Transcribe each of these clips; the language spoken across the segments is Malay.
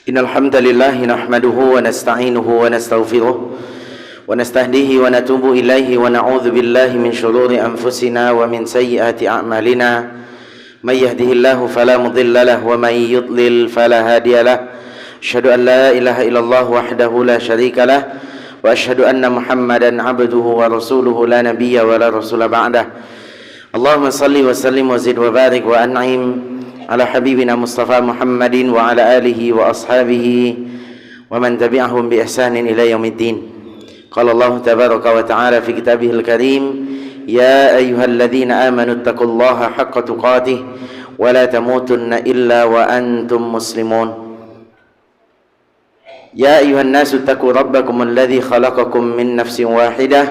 Innal hamdalillah nahmaduhu wa nasta'inuhu wa nastaghfiruh wa nastahdihi wa natubu ilaihi wa na'udzu billahi min shururi anfusina wa min sayyiati a'malina. May yahdihillahu fala mudilla lahu wa may yudlil fala hadiya lahu. Asyhadu an la ilaha illallah wahdahu la syarika lah wa asyhadu anna Muhammadan 'abduhu wa rasuluhu la nabiyya wa la rasula ba'dah. Allahumma salli wa sallim wa zid wa barik wa an'im ala habibina Mustafa Muhammadin wa ala alihi wa ashabihi wa man tabi'ahum bi ihsanin ila yaumiddin. Qala Allah tabaraka wa ta'ala fi kitabihil karim, ya ayyuhalladzina amanu taqullaha haqqa tuqatih wa la tamutunna illa wa antum muslimun. Ya ayyuhan nasu taqu rabbakum alladzi khalaqakum min nafsin wahidah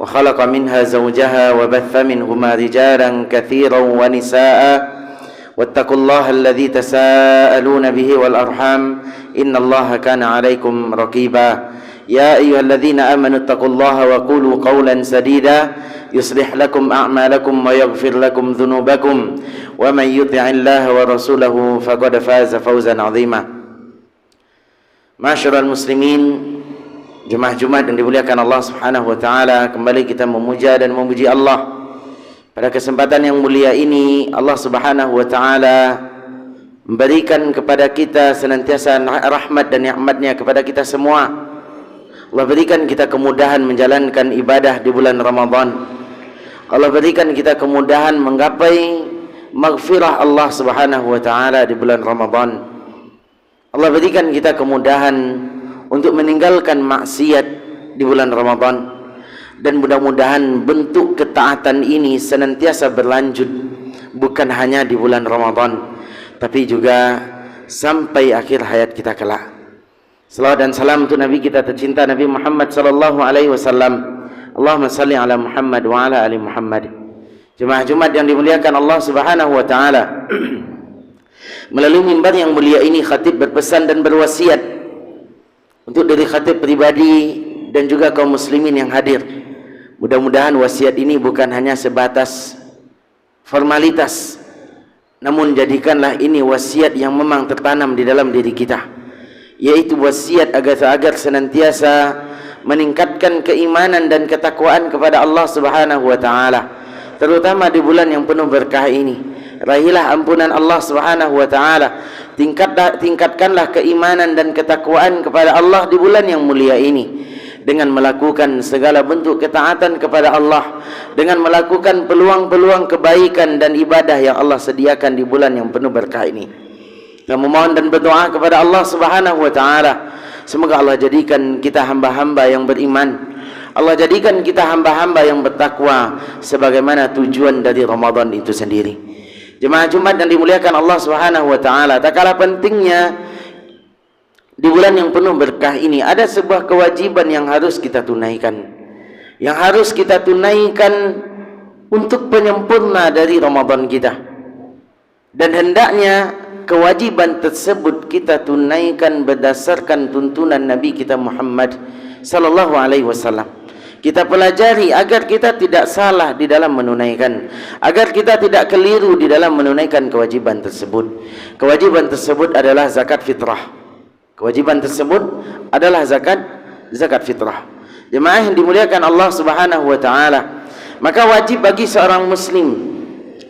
wa khalaqa minha zawjaha wa batha minhuma rijalan katsiran wa nisaa'a wattaqullaha alladzi tasaaluna bihi wal arham innallaha kana 'alaikum raqiba. Ya ayyuhalladzina amanu taqullaha wa qulu qawlan sadida yuslih lakum a'malakum wa yaghfir lakum dhunubakum wa man yuti'illaha wa rasulahu faqad faza fawzan 'azima. Ma'asyiral muslimin, jemaah Jumat yang dimuliakan Allah Subhanahu wa taala, kembali kita memuja dan memuji Allah. Pada kesempatan yang mulia ini Allah Subhanahu wa taala memberikan kepada kita senantiasa rahmat dan nikmat-Nya kepada kita semua. Allah berikan kita kemudahan menjalankan ibadah di bulan Ramadan. Allah berikan kita kemudahan menggapai maghfirah Allah Subhanahu wa taala di bulan Ramadan. Allah berikan kita kemudahan untuk meninggalkan maksiat di bulan Ramadan. Dan mudah-mudahan bentuk ketaatan ini senantiasa berlanjut, bukan hanya di bulan Ramadan, tapi juga sampai akhir hayat kita kelak. Salawat dan salam untuk Nabi kita tercinta Nabi Muhammad sallallahu alaihi wasallam. Allahumma salli ala Muhammad wa ala ali Muhammad. Jemaah Jumat yang dimuliakan Allah Subhanahu wa taala. Melalui mimbar yang mulia ini khatib berpesan dan berwasiat untuk diri khatib pribadi dan juga kaum muslimin yang hadir. Mudah-mudahan wasiat ini bukan hanya sebatas formalitas, namun jadikanlah ini wasiat yang memang tertanam di dalam diri kita, yaitu wasiat agar senantiasa meningkatkan keimanan dan ketakwaan kepada Allah Subhanahu wa taala, terutama di bulan yang penuh berkah ini. Raihlah ampunan Allah Subhanahu wa taala, tingkatkanlah keimanan dan ketakwaan kepada Allah di bulan yang mulia ini dengan melakukan segala bentuk ketaatan kepada Allah, dengan melakukan peluang-peluang kebaikan dan ibadah yang Allah sediakan di bulan yang penuh berkah ini. Dan memohon dan berdoa kepada Allah Subhanahu wa taala, semoga Allah jadikan kita hamba-hamba yang beriman. Allah jadikan kita hamba-hamba yang bertakwa sebagaimana tujuan dari Ramadan itu sendiri. Jemaah Jumat yang dimuliakan Allah Subhanahu wa taala, tak kalah pentingnya di bulan yang penuh berkah ini ada sebuah kewajiban yang harus kita tunaikan, yang harus kita tunaikan untuk penyempurna dari Ramadan kita. Dan hendaknya kewajiban tersebut kita tunaikan berdasarkan tuntunan Nabi kita Muhammad sallallahu alaihi wasallam. Kita pelajari agar kita tidak salah di dalam menunaikan, agar kita tidak keliru di dalam menunaikan kewajiban tersebut. Kewajiban tersebut adalah zakat fitrah. Kewajiban tersebut adalah zakat fitrah. Jemaah yang dimuliakan Allah Subhanahu wa taala, maka wajib bagi seorang muslim,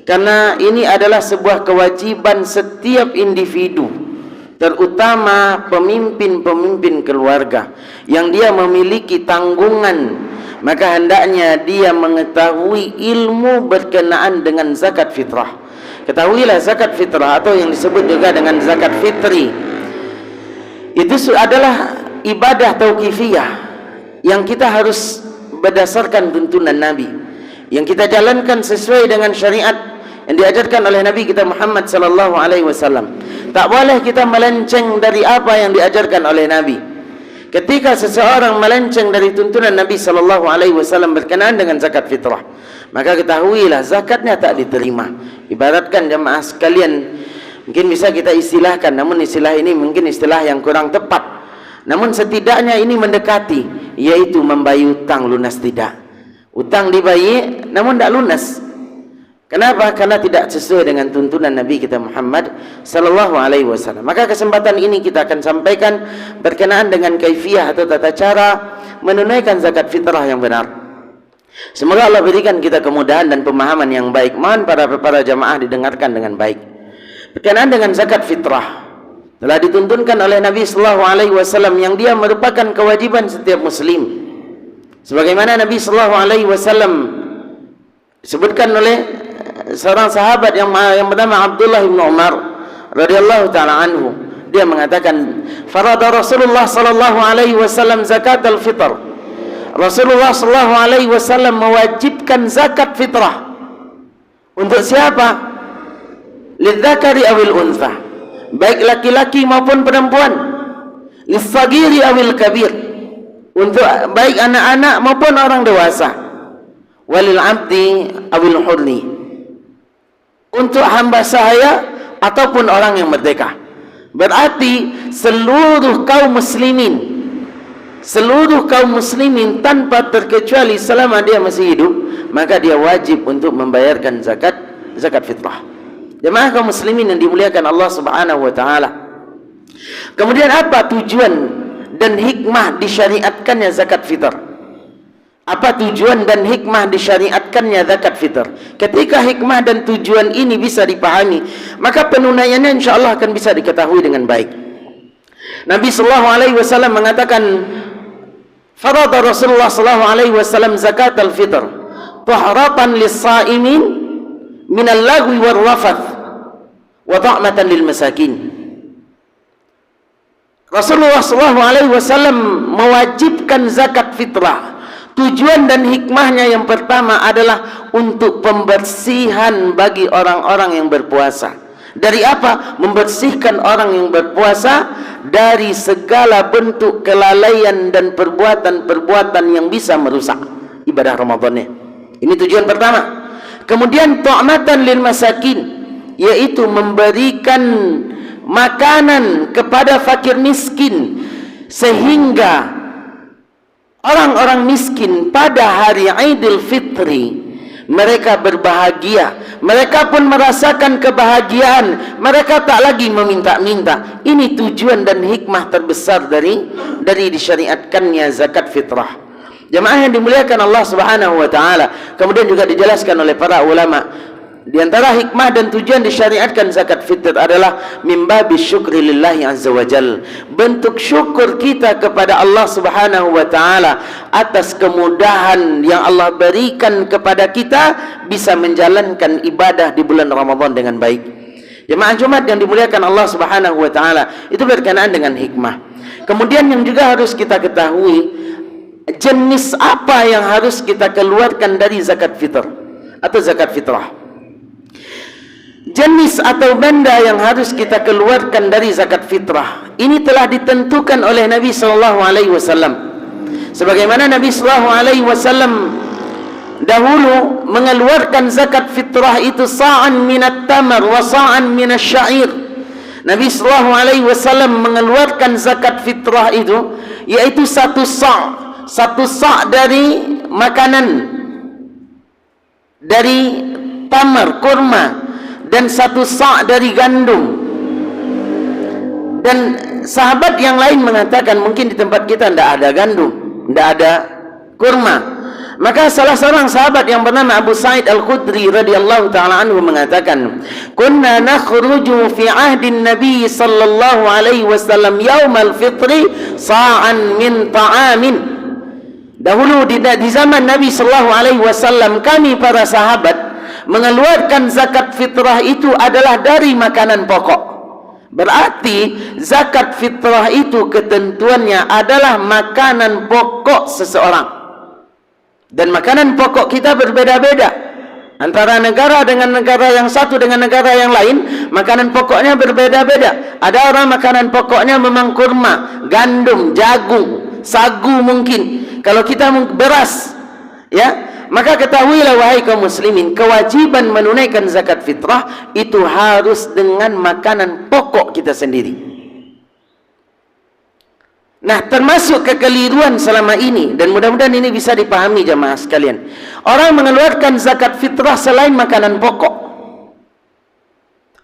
karena ini adalah sebuah kewajiban setiap individu, terutama pemimpin-pemimpin keluarga yang dia memiliki tanggungan, maka hendaknya dia mengetahui ilmu berkenaan dengan zakat fitrah. Ketahuilah zakat fitrah atau yang disebut juga dengan zakat fitri, itu adalah ibadah tauqifiyah yang kita harus berdasarkan tuntunan Nabi, yang kita jalankan sesuai dengan syariat yang diajarkan oleh Nabi kita Muhammad sallallahu alaihi wasallam. Tak boleh kita melenceng dari apa yang diajarkan oleh Nabi. Ketika seseorang melenceng dari tuntunan Nabi sallallahu alaihi wasallam berkenaan dengan zakat fitrah, maka ketahuilah zakatnya tak diterima. Ibaratkan jemaah sekalian, mungkin bisa kita istilahkan, namun istilah ini mungkin istilah yang kurang tepat, namun setidaknya ini mendekati, yaitu membayar utang lunas tidak. Utang dibayar namun tidak lunas. Kenapa? Karena tidak sesuai dengan tuntunan Nabi kita Muhammad sallallahu alaihi wasallam. Maka kesempatan ini kita akan sampaikan berkenaan dengan kaifiyah atau tata cara menunaikan zakat fitrah yang benar. Semoga Allah berikan kita kemudahan dan pemahaman yang baik. Mohon para jamaah didengarkan dengan baik. Berkenaan dengan zakat fitrah, telah dituntunkan oleh Nabi sallallahu alaihi wasallam yang dia merupakan kewajiban setiap muslim. Sebagaimana Nabi sallallahu alaihi wasallam disebutkan oleh seorang sahabat yang bernama Abdullah bin Umar radhiyallahu taala anhu, dia mengatakan, farada Rasulullah sallallahu alaihi wasallam zakat al-fitr. Rasulullah sallallahu alaihi wasallam mewajibkan zakat fitrah untuk siapa? Lidzakari awil untha, baik laki-laki maupun perempuan. Lissagiri awil kabir, untuk baik anak-anak maupun orang dewasa. Walil abdi awil hurri, untuk hamba sahaya ataupun orang yang merdeka. Berarti seluruh kaum muslimin tanpa terkecuali selama dia masih hidup, maka dia wajib untuk membayarkan zakat fitrah. Jemaah kaum muslimin yang dimuliakan Allah Subhanahu wa taala. Kemudian apa tujuan dan hikmah disyariatkannya zakat fitr? Apa tujuan dan hikmah disyariatkannya zakat fitr? Ketika hikmah dan tujuan ini bisa dipahami, maka penunaiannya insyaallah akan bisa diketahui dengan baik. Nabi sallallahu alaihi wasallam mengatakan, farada Rasulullah sallallahu alaihi wasallam zakat al-fitr tahratan lis-sa'imin min al-lagwi war-rafath wa ta'matan lil masakin. Rasulullah sallallahu alaihi wasallam mewajibkan zakat fitrah. Tujuan dan hikmahnya yang pertama adalah untuk pembersihan bagi orang-orang yang berpuasa. Dari apa? Membersihkan orang yang berpuasa dari segala bentuk kelalaian dan perbuatan-perbuatan yang bisa merusak ibadah Ramadannya. Ini tujuan pertama. Kemudian ta'matan lil masakin, yaitu memberikan makanan kepada fakir miskin, sehingga orang-orang miskin pada hari Idul Fitri mereka berbahagia, mereka pun merasakan kebahagiaan, mereka tak lagi meminta-minta. Ini tujuan dan hikmah terbesar dari disyariatkannya zakat fitrah. Jemaah yang dimuliakan Allah Subhanahu wa taala. Kemudian juga dijelaskan oleh para ulama, di antara hikmah dan tujuan disyariatkan zakat fitr adalah mimbabi syukri lillahi azza wa jal, bentuk syukur kita kepada Allah Subhanahu wa taala atas kemudahan yang Allah berikan kepada kita bisa menjalankan ibadah di bulan Ramadan dengan baik. Jemaah Jumat yang dimuliakan Allah Subhanahu wa taala, itu berkenaan dengan hikmah. Kemudian yang juga harus kita ketahui, jenis apa yang harus kita keluarkan dari zakat fitr atau zakat fitrah. Jenis atau benda yang harus kita keluarkan dari zakat fitrah ini telah ditentukan oleh Nabi sallallahu alaihi wasallam. Sebagaimana Nabi sallallahu alaihi wasallam dahulu mengeluarkan zakat fitrah itu sa'an minat tamar wa sa'an minasy syair. Nabi sallallahu alaihi wasallam mengeluarkan zakat fitrah itu yaitu satu sa' dari makanan, dari tamar, kurma, dan satu sa' dari gandum. Dan sahabat yang lain mengatakan mungkin di tempat kita tidak ada gandum, tidak ada kurma. Maka salah seorang sahabat yang bernama Abu Sa'id Al-Khudri radhiyallahu ta'ala anhu mengatakan, kunna nakhruju fi ahdin Nabi sallallahu alaihi wasallam yaumal fitri sa'an min ta'amin. Dahulu di zaman Nabi sallallahu alaihi wasallam, kami para sahabat mengeluarkan zakat fitrah itu adalah dari makanan pokok. Berarti zakat fitrah itu ketentuannya adalah makanan pokok seseorang. Dan makanan pokok kita berbeda-beda. Antara negara dengan negara yang satu dengan negara yang lain, makanan pokoknya berbeda-beda. Ada orang makanan pokoknya memang kurma, gandum, jagung, sagu mungkin. Kalau kita beras, ya, maka ketahuilah wahai kaum muslimin, kewajiban menunaikan zakat fitrah itu harus dengan makanan pokok kita sendiri. Nah, termasuk kekeliruan selama ini, dan mudah-mudahan ini bisa dipahami jamaah sekalian. Orang mengeluarkan zakat fitrah selain makanan pokok.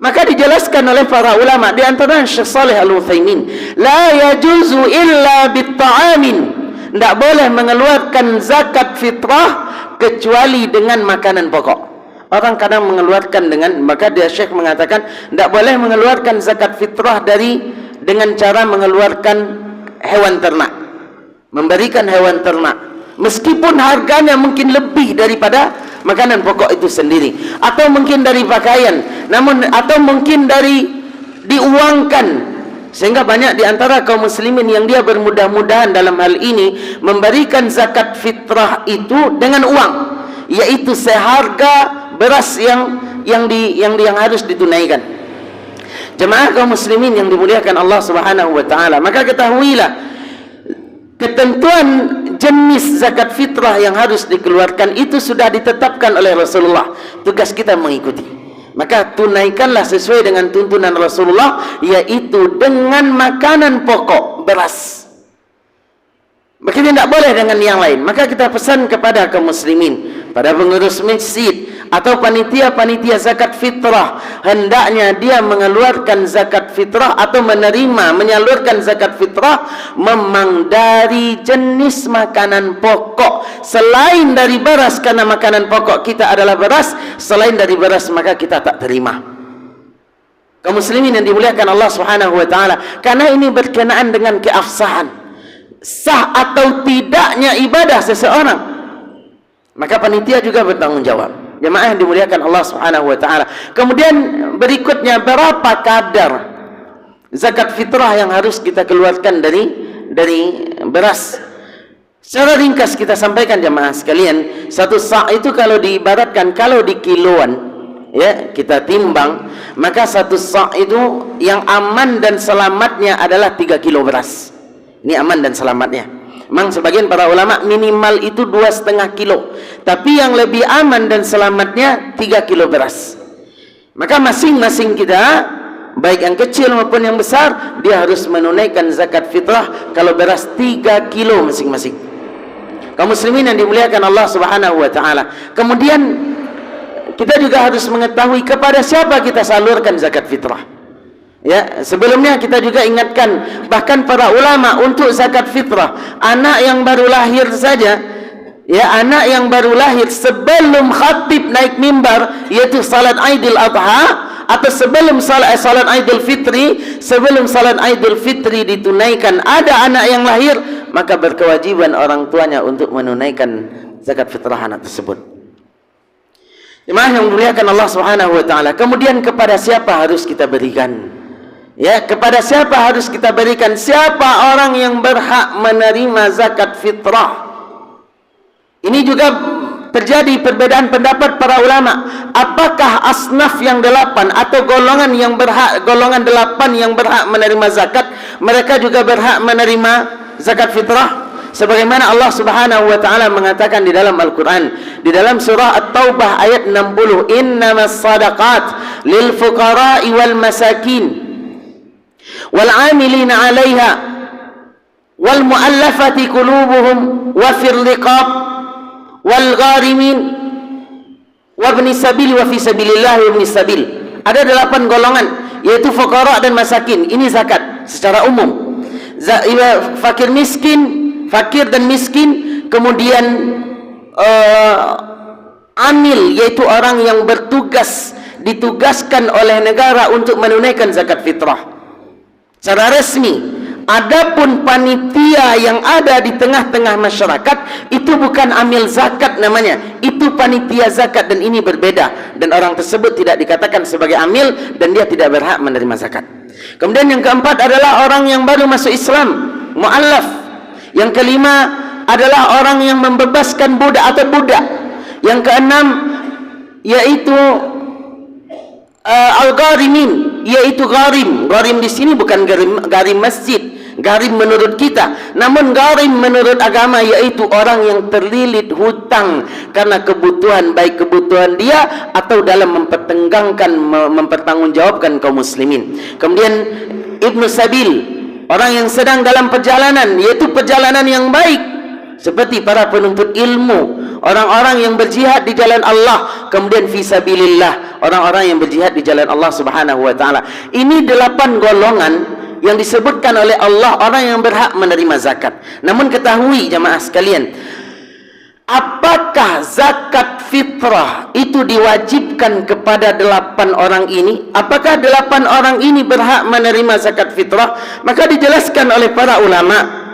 Maka dijelaskan oleh para ulama, di antaranya Syekh Shalih Al-Utsaimin, la yajuzu illa bitta'amin. Tidak boleh mengeluarkan zakat fitrah kecuali dengan makanan pokok. Orang kadang mengeluarkan dengan, maka dia Syekh mengatakan tidak boleh mengeluarkan zakat fitrah dengan cara mengeluarkan hewan ternak, memberikan hewan ternak, meskipun harganya mungkin lebih daripada makanan pokok itu sendiri, atau mungkin dari pakaian, atau mungkin dari diuangkan, sehingga banyak di antara kaum muslimin yang dia bermudah-mudahan dalam hal ini memberikan zakat fitrah itu dengan uang, yaitu seharga beras yang harus ditunaikan. Jemaah kaum muslimin yang dimuliakan Allah Subhanahu wa taala, maka ketahuilah ketentuan jenis zakat fitrah yang harus dikeluarkan itu sudah ditetapkan oleh Rasulullah. Tugas kita mengikuti. Maka tunaikanlah sesuai dengan tuntunan Rasulullah, yaitu dengan makanan pokok beras. Maka tidak boleh dengan yang lain. Maka kita pesan kepada kaum muslimin, pada pengurus masjid atau panitia-panitia zakat fitrah, hendaknya dia mengeluarkan zakat fitrah atau menyalurkan zakat fitrah memang dari jenis makanan pokok selain dari beras, karena makanan pokok kita adalah beras. Selain dari beras maka kita tak terima. Kaum muslimin yang dimuliakan Allah Subhanahu wa taala, karena ini berkenaan dengan keabsahan, sah atau tidaknya ibadah seseorang, maka panitia juga bertanggung jawab. Jemaah yang dimuliakan Allah Subhanahu wa taala. Kemudian berikutnya, berapa kadar zakat fitrah yang harus kita keluarkan dari beras? Secara ringkas kita sampaikan jemaah sekalian, satu sa' itu kalau diibaratkan, kalau di kiloan, ya, kita timbang, maka satu sa' itu yang aman dan selamatnya adalah 3 kilo beras. Ini aman dan selamatnya. Memang sebagian para ulama minimal itu 2,5 kilo, tapi yang lebih aman dan selamatnya 3 kilo beras. Maka masing-masing kita, baik yang kecil maupun yang besar, dia harus menunaikan zakat fitrah kalau beras 3 kilo masing-masing. Kaum muslimin yang dimuliakan Allah Subhanahu wa taala. Kemudian kita juga harus mengetahui kepada siapa kita salurkan zakat fitrah. Ya, sebelumnya kita juga ingatkan, bahkan para ulama untuk zakat fitrah, anak yang baru lahir saja, ya, anak yang baru lahir sebelum khatib naik mimbar, yaitu salat Aidil Adha atau sebelum salat Aidil Fitri, sebelum salat Aidil Fitri ditunaikan, ada anak yang lahir, maka berkewajiban orang tuanya untuk menunaikan zakat fitrah anak tersebut. Jemaah yang dimuliakan Allah Subhanahu wa taala. Kemudian kepada siapa harus kita berikan? Ya, kepada siapa harus kita berikan? Siapa orang yang berhak menerima zakat fitrah? Ini juga terjadi perbedaan pendapat para ulama. Apakah asnaf yang 8 atau golongan 8 yang berhak menerima zakat, mereka juga berhak menerima zakat fitrah? Sebagaimana Allah Subhanahu wa taala mengatakan di dalam Al-Qur'an, di dalam surah At-Taubah ayat 60, innamas sadaqat lil fuqara'i wal masakin wal 'amilina 'alaiha wal mu'allafati qulubuhum wa fil riqab wal gharimin wa ibnis sabil wa fi sabilillah wa ibnis sabil. Ada 8 golongan, yaitu fuqara dan masakin. Ini zakat secara umum. Fakir dan miskin, kemudian amil, yaitu orang yang ditugaskan oleh negara untuk menunaikan zakat fitrah secara resmi. Adapun panitia yang ada di tengah-tengah masyarakat, itu bukan amil zakat namanya, itu panitia zakat, dan ini berbeda, dan orang tersebut tidak dikatakan sebagai amil dan dia tidak berhak menerima zakat. Kemudian yang keempat adalah orang yang baru masuk Islam, mu'allaf. Yang kelima adalah orang yang membebaskan budak atau budak. Yang keenam yaitu al-gharimin, yaitu gharim. Gharim di sini bukan gharim masjid, gharim menurut kita, namun gharim menurut agama yaitu orang yang terlilit hutang karena kebutuhan, baik kebutuhan dia atau dalam mempertanggungjawabkan kaum muslimin. Kemudian ibnu sabil, orang yang sedang dalam perjalanan, yaitu perjalanan yang baik, seperti para penuntut ilmu, orang-orang yang berjihad di jalan Allah, kemudian fisabilillah, orang-orang yang berjihad di jalan Allah Subhanahu wa taala. Ini 8 golongan yang disebutkan oleh Allah orang yang berhak menerima zakat. Namun ketahui jamaah sekalian, apakah zakat fitrah itu diwajibkan kepada 8 orang ini? Apakah 8 orang ini berhak menerima zakat fitrah? Maka dijelaskan oleh para ulama,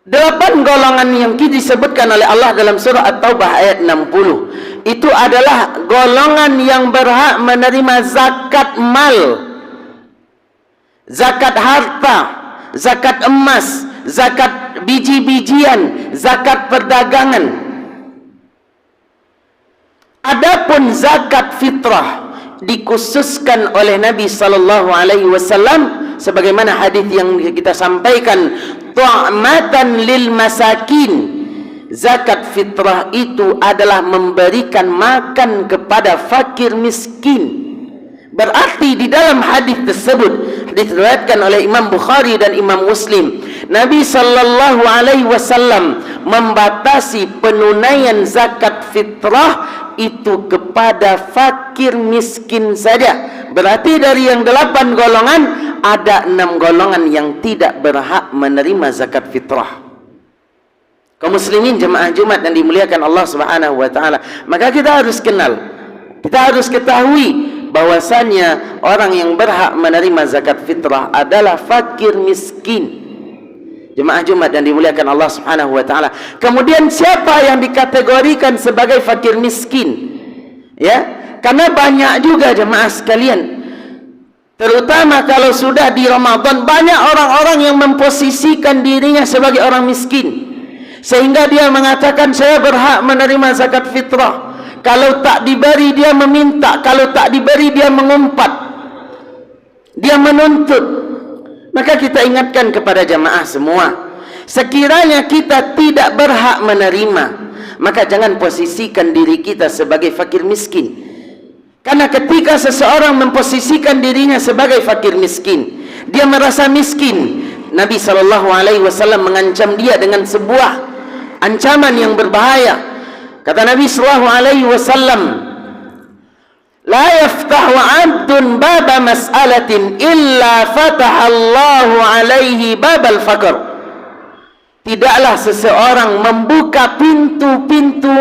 8 golongan yang disebutkan oleh Allah dalam surah At-Taubah ayat 60 itu adalah golongan yang berhak menerima zakat mal, zakat harta, zakat emas, zakat biji-bijian, zakat perdagangan. Adapun zakat fitrah dikhususkan oleh Nabi sallallahu alaihi wasallam sebagaimana hadis yang kita sampaikan, tu'matan lil masakin. Zakat fitrah itu adalah memberikan makan kepada fakir miskin. Berarti di dalam hadis tersebut, diriwayatkan oleh Imam Bukhari dan Imam Muslim, Nabi sallallahu alaihi wasallam membatasi penunaian zakat fitrah itu kepada fakir miskin saja. Berarti dari yang 8 golongan, ada 6 golongan yang tidak berhak menerima zakat fitrah. Kaum muslimin jemaah Jumat yang dimuliakan Allah Subhanahu wa taala, maka kita harus kenal, kita harus ketahui bahwasannya orang yang berhak menerima zakat fitrah adalah fakir miskin. Jemaah Jumat yang dimuliakan Allah Subhanahu wa taala. Kemudian siapa yang dikategorikan sebagai fakir miskin? Ya, karena banyak juga jemaah sekalian, terutama kalau sudah di Ramadan, banyak orang-orang yang memposisikan dirinya sebagai orang miskin, sehingga dia mengatakan saya berhak menerima zakat fitrah. Kalau tak diberi dia meminta, kalau tak diberi dia mengumpat, dia menuntut. Maka kita ingatkan kepada jamaah semua, sekiranya kita tidak berhak menerima, maka jangan posisikan diri kita sebagai fakir miskin. Karena ketika seseorang memposisikan dirinya sebagai fakir miskin, dia merasa miskin. Nabi SAW mengancam dia dengan sebuah ancaman yang berbahaya. Kata Nabi SAW, la yaftahu 'abdun baba mas'alatin illa fataha Allahu alaihi babal faqr. Tidaklah seseorang membuka pintu-pintu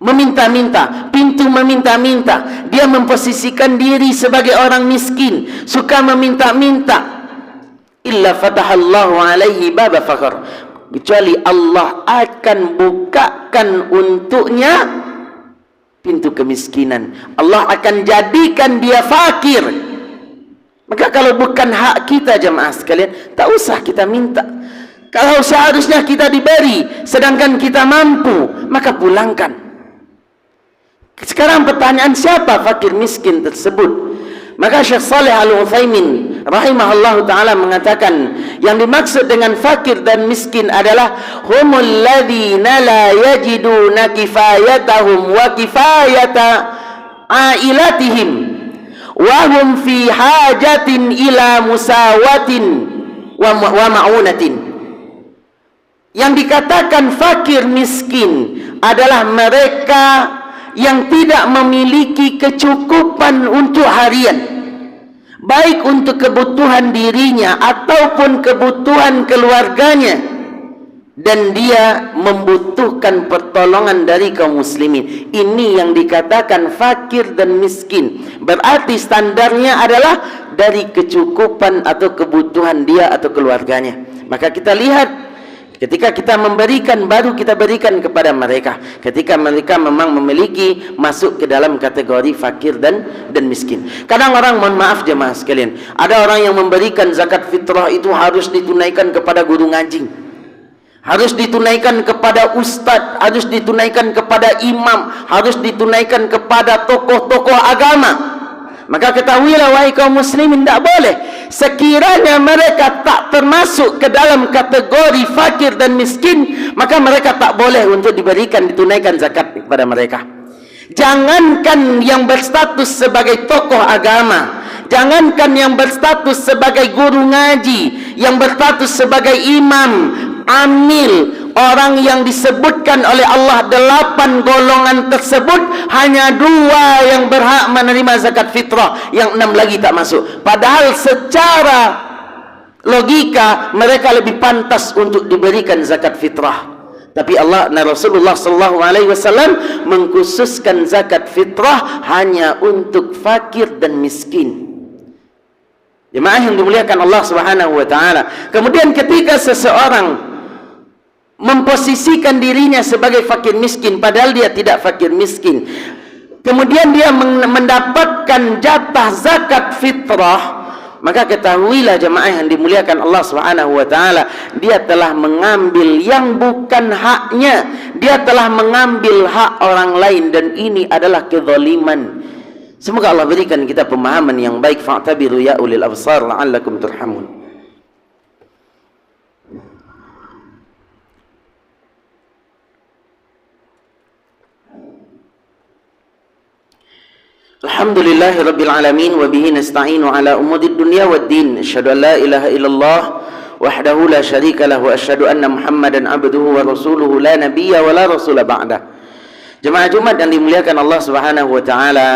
meminta-minta, pintu meminta-minta. Dia memposisikan diri sebagai orang miskin, suka meminta-minta. Illa fatahallahu alaihi baba faqr, kecuali Allah akan bukakan untuknya pintu kemiskinan. Allah akan jadikan dia fakir. Maka kalau bukan hak kita jemaah sekalian, tak usah kita minta. Kalau seharusnya kita diberi sedangkan kita mampu, maka pulangkan. Sekarang pertanyaan, siapa fakir miskin tersebut? Maka Syekh Shalih Al-Utsaimin rahimahullah ta'ala mengatakan, yang dimaksud dengan fakir dan miskin adalah humul ladzina la yajiduna kifayatahum wa kifayata ailatihim wa hum fi hajatin ila musawatin wa ma'unatin. Yang dikatakan fakir miskin adalah mereka yang tidak memiliki kecukupan untuk harian, baik untuk kebutuhan dirinya ataupun kebutuhan keluarganya, dan dia membutuhkan pertolongan dari kaum muslimin. Ini yang dikatakan fakir dan miskin. Berarti standarnya adalah dari kecukupan atau kebutuhan dia atau keluarganya. Maka kita lihat, ketika kita memberikan, baru kita berikan kepada mereka ketika mereka memang memiliki, masuk ke dalam kategori fakir dan miskin. Kadang orang, mohon maaf jemaah sekalian, ada orang yang memberikan zakat fitrah itu harus ditunaikan kepada guru ngaji, harus ditunaikan kepada ustadz, harus ditunaikan kepada imam, harus ditunaikan kepada tokoh-tokoh agama. Maka ketahuilah wahai kaum muslimin, tidak boleh. Sekiranya mereka tak termasuk ke dalam kategori fakir dan miskin, maka mereka tak boleh untuk diberikan, ditunaikan zakat kepada mereka. Jangankan yang berstatus sebagai tokoh agama, Jangankan yang berstatus sebagai guru ngaji, yang berstatus sebagai imam, amil, orang yang disebutkan oleh Allah 8 golongan tersebut, hanya 2 yang berhak menerima zakat fitrah, yang 6 lagi tak masuk. Padahal secara logika mereka lebih pantas untuk diberikan zakat fitrah. Tapi Allah dan Rasulullah SAW mengkhususkan zakat fitrah hanya untuk fakir dan miskin. Jemaah yang dimuliakan Allah Subhanahu wa taala. Kemudian ketika seseorang memposisikan dirinya sebagai fakir miskin padahal dia tidak fakir miskin, kemudian dia mendapatkan jatah zakat fitrah, maka ketahuilah jemaah yang dimuliakan Allah Subhanahu wa taala, dia telah mengambil yang bukan haknya, dia telah mengambil hak orang lain, dan ini adalah kezaliman. Semoga Allah berikan kita pemahaman yang baik. Fa'tabiru ya ulil absar la'allakum turhamun. Alhamdulillahi rabbil alamin wa bihi nasta'inu ala umudid dunya waddin. Asyhadu an la ilaha illallah wahdahu la syarika lahu wa asyhadu anna Muhammadan abduhu wa rasuluhu la nabiyya wa la rasula ba'dah. Jemaah Jumat yang dimuliakan Allah Subhanahu wa taala.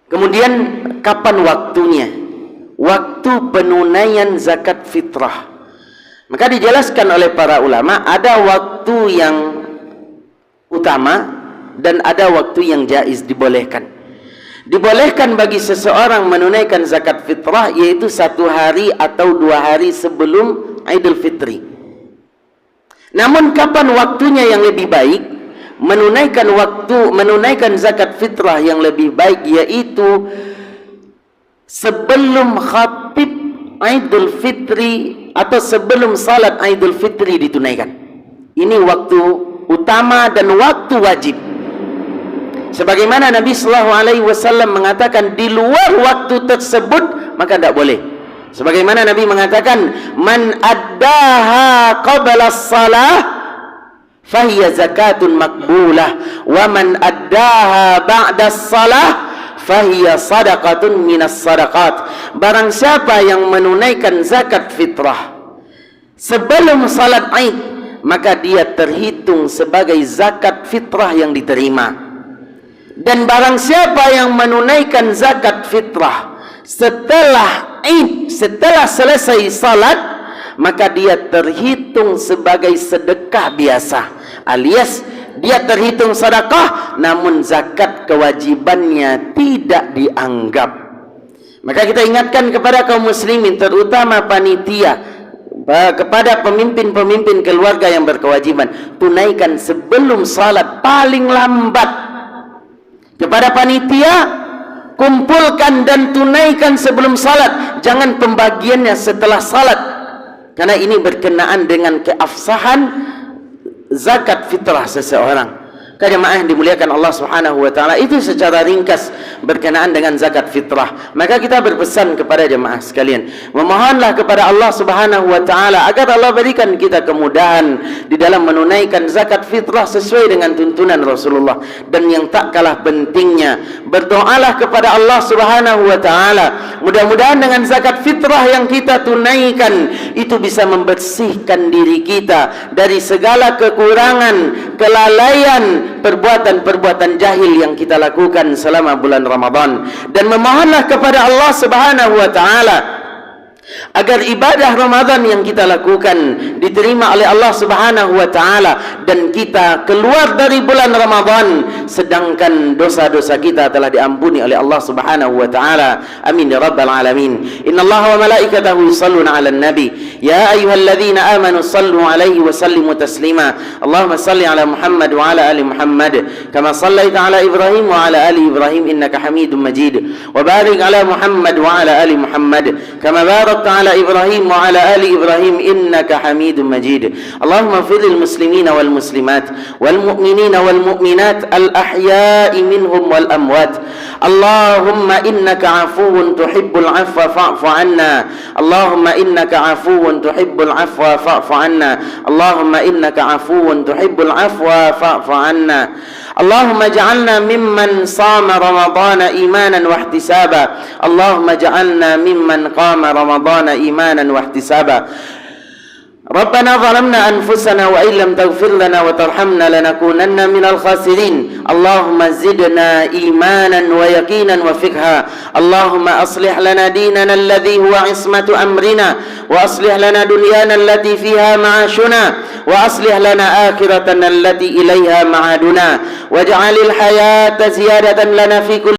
Kemudian kapan waktunya? Waktu penunaian zakat fitrah. Maka dijelaskan oleh para ulama, ada waktu yang utama dan ada waktu yang jaiz, dibolehkan. Dibolehkan bagi seseorang menunaikan zakat fitrah yaitu 1 hari atau 2 hari sebelum Idul Fitri. Namun kapan waktunya yang lebih baik menunaikan zakat fitrah yang lebih baik, yaitu sebelum khatib Idul Fitri atau sebelum salat Idul Fitri ditunaikan. Ini waktu utama dan waktu wajib. Sebagaimana Nabi SAW mengatakan, di luar waktu tersebut maka tidak boleh. Sebagaimana Nabi mengatakan, man addaha qabla as-salah fahiya zakatun makbulah, wa man addaha ba'da as-salah fahiya sadaqatun minas sadaqat. Barang siapa yang menunaikan zakat fitrah sebelum salat Id, maka dia terhitung sebagai zakat fitrah yang diterima. Dan barang siapa yang menunaikan zakat fitrah setelah Id, setelah selesai salat, maka dia terhitung sebagai sedekah biasa, alias dia terhitung sedekah namun zakat kewajibannya tidak dianggap. Maka kita ingatkan kepada kaum muslimin, terutama panitia, kepada pemimpin-pemimpin keluarga yang berkewajiban, tunaikan sebelum salat paling lambat. Kepada panitia, kumpulkan dan tunaikan sebelum salat, jangan pembagiannya setelah salat, karena ini berkenaan dengan keabsahan zakat fitrah seseorang. Jemaah yang dimuliakan Allah Subhanahu wa taala, itu secara ringkas berkenaan dengan zakat fitrah. Maka kita berpesan kepada jemaah sekalian, memohonlah kepada Allah Subhanahu wa taala agar Allah berikan kita kemudahan di dalam menunaikan zakat fitrah sesuai dengan tuntunan Rasulullah. Dan yang tak kalah pentingnya, berdoalah kepada Allah Subhanahu wa taala, mudah-mudahan dengan zakat fitrah yang kita tunaikan itu bisa membersihkan diri kita dari segala kekurangan, kelalaian, perbuatan-perbuatan jahil yang kita lakukan selama bulan Ramadan. Dan memohonlah kepada Allah Subhanahu wa taala agar ibadah Ramadan yang kita lakukan diterima oleh Allah Subhanahu wa taala, dan kita keluar dari bulan Ramadan sedangkan dosa-dosa kita telah diampuni oleh Allah Subhanahu wa taala. Amin ya rabbal alamin. Innallaha wa malaikatahu yusholluna 'alan nabi ya ayyuhalladzina amanu shallu 'alaihi wa sallimu taslima. Allahumma shalli 'ala Muhammad wa 'ala ali Muhammad kama shallaita 'ala Ibrahim wa 'ala ali Ibrahim innaka Hamidum Majid. Wa barik 'ala Muhammad wa 'ala ali Muhammad kama barakta barakta ala Ibrahim wa ala ali Ibrahim innaka Hamidum Majid. Allahumma ighfir lil muslimina wal muslimat wal mu'minina wal mu'minat al ahya'i minhum wal amwat. Allahumma innaka afuwun tuhibbul afwa fa'fu anna. Allahumma innaka afuwun tuhibbul afwa fa'fu anna. Allahumma innaka afuwun tuhibbul afwa fa'fu anna. Allahumma ja'alna mimman sama Ramadana imanan wa ihtisaba. Allahumma ja'alna mimman qama Ramadana imanan wa ihtisaba. Rabbana zalamna anfusana wa illam taghfir lana wa tarhamna lanakunanna minal khasirin. Allahumma zidna imanan wa yaqinan wa fiqha. Allahumma aslih lana dinana alladhi huwa ismatu amrina wa aslih lana dunyana allati fiha ma'ashuna wa aslih lana akhiratana allati ilayha ma'aduna waj'alil hayata ziyadatan lana fi kulli